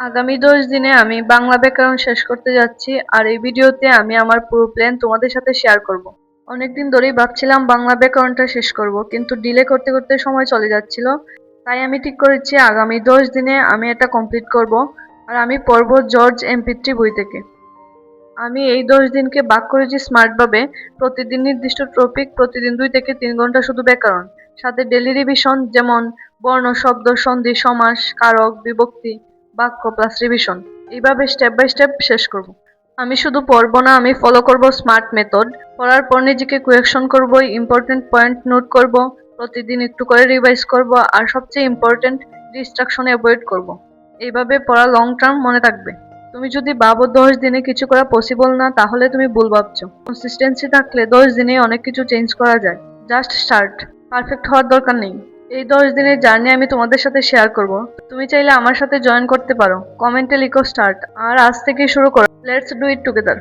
আগামী 10 দিনে আমি বাংলা ব্যাকরণ শেষ করতে যাচ্ছি, আর এই ভিডিওতে আমি আমার পুরো প্ল্যান তোমাদের সাথে শেয়ার করব। অনেকদিন ধরেই ভাবছিলাম বাংলা ব্যাকরণটা শেষ করব, কিন্তু ডিলে করতে করতে সময় চলে যাচ্ছিল। তাই আমি ঠিক করেছি আগামী 10 দিনে আমি এটা কমপ্লিট করব। আর আমি পড়ব জর্জ MP3 বই থেকে। আমি এই 10 দিনকে ভাগ করেছি স্মার্টভাবে। প্রতিদিন নির্দিষ্ট টপিক, প্রতিদিন 2 থেকে 3 ঘন্টা শুধু ব্যাকরণ, সাথে ডেলি রিভিশন, যেমন বর্ণ, শব্দ, সন্ধি, সমাস, কারক, বিভক্তি, বাক্য প্লাস রিভিশন। এইভাবে স্টেপ বাই স্টেপ শেষ করব। আমি শুধু পড়বো না, আমি ফলো করব স্মার্ট মেথড। পড়ার পর নিজেকে কোয়েকশন করব, ইম্পর্টেন্ট পয়েন্ট নোট করব, প্রতিদিন একটু করে রিভাইজ করব, আর সবচেয়ে ইম্পর্টেন্ট, ডিস্ট্রাকশন অ্যাভয়েড করব। এইভাবে পড়া লং টার্ম মনে থাকবে। তুমি যদি ভাবো 10 দিনে কিছু করা পসিবল না, তাহলে তুমি ভুল ভাবছো। কনসিস্টেন্সি থাকলে 10 দিনে অনেক কিছু চেঞ্জ করা যায়। Just start. পারফেক্ট হওয়ার দরকার নেই। এই 10 দিনের জার্নি আমি তোমাদের সাথে শেয়ার করব। তুমি চাইলে আমার সাথে জয়েন করতে পারো। কমেন্টে লিখো স্টার্ট, আর আজ থেকে শুরু করো। Let's do it together.